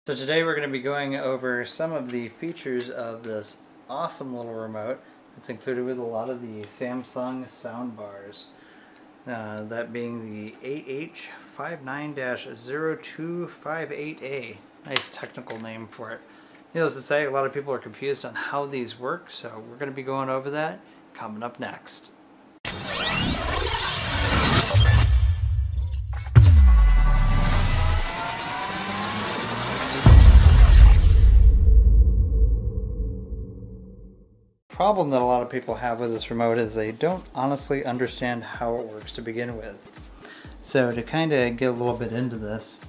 So today we're going to be going over some of the features of this awesome little remote that's included with a lot of the Samsung sound bars. That being the HW-M450-02758A. Nice technical name for it. Needless to say, a lot of people are confused on how these work, so we're going to be going over that coming up next. The problem that a lot of people have with this remote is they don't honestly understand how it works to begin with. So to kind of get a little bit into this,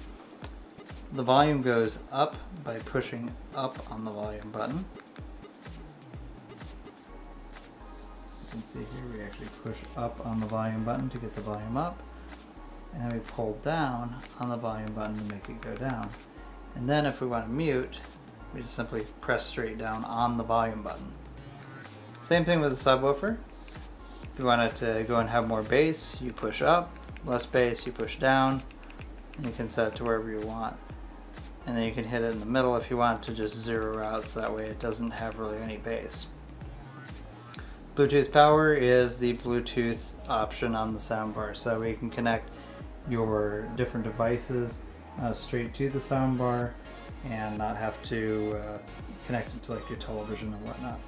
the volume goes up by pushing up on the volume button. You can see here we actually push up on the volume button to get the volume up, and then we pull down on the volume button to make it go down. And then if we want to mute, we just simply press straight down on the volume button. Same thing with the subwoofer. If you want it to go and have more bass, you push up. Less bass, you push down. And you can set it to wherever you want. And then you can hit it in the middle if you want to just zero out, so that way it doesn't have really any bass. Bluetooth power is the Bluetooth option on the soundbar, so we can connect your different devices straight to the soundbar and not have to connect it to like your television or whatnot.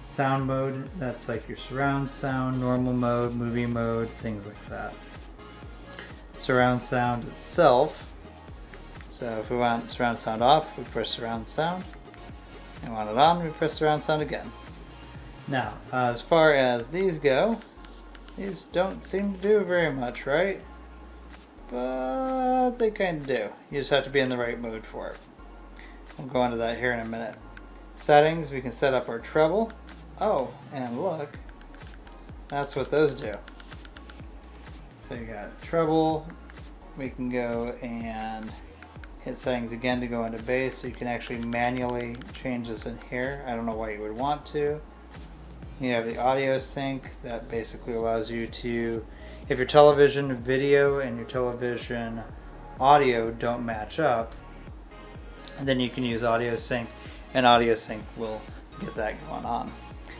Sound mode, that's like your surround sound, normal mode, movie mode, things like that. Surround sound itself, so if we want surround sound off, we press surround sound, and want it on, we press surround sound again. Now, as far as these go, these don't seem to do very much, right? But they kind of do. You just have to be in the right mood for it. We'll go into that here in a minute. Settings, we can set up our treble. Oh, and look, that's what those do. So you got treble, we can go and hit settings again to go into bass, so you can actually manually change this in here. I don't know why you would want to. You have the audio sync, that basically allows you to, if your television video and your television audio don't match up, then you can use audio sync, and audio sync will get that going on.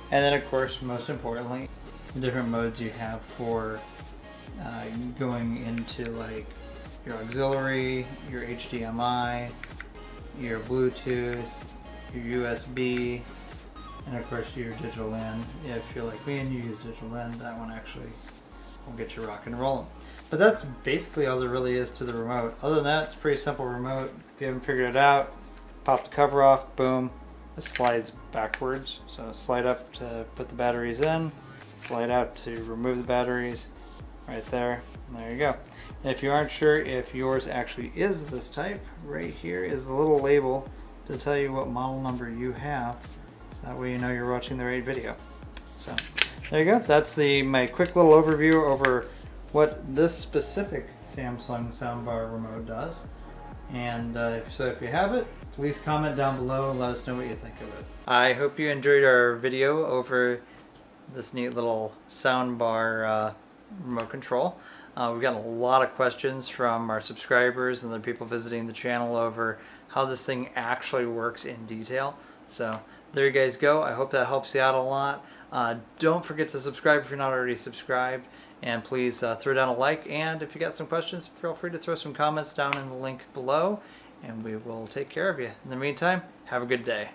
And then of course, most importantly, the different modes you have for going into like your auxiliary, your HDMI, your Bluetooth, your USB, and of course your digital in. If you're like me and you use digital in, that one actually will get you rock and rolling. But that's basically all there really is to the remote. Other than that, it's a pretty simple remote. If you haven't figured it out, pop the cover off, boom. This slides backwards, so slide up to put the batteries in, slide out to remove the batteries, right there, and there you go. And if you aren't sure if yours actually is this type, right here is the little label to tell you what model number you have, so that way you know you're watching the right video. So there you go, that's my quick little overview over what this specific Samsung soundbar remote does. And if you have it, please comment down below and let us know what you think of it. I hope you enjoyed our video over this neat little soundbar remote control. We've gotten a lot of questions from our subscribers and the people visiting the channel over how this thing actually works in detail. So there you guys go. I hope that helps you out a lot. Don't forget to subscribe if you're not already subscribed. And please throw down a like, and if you got some questions, feel free to throw some comments down in the link below, and we will take care of you. In the meantime, have a good day.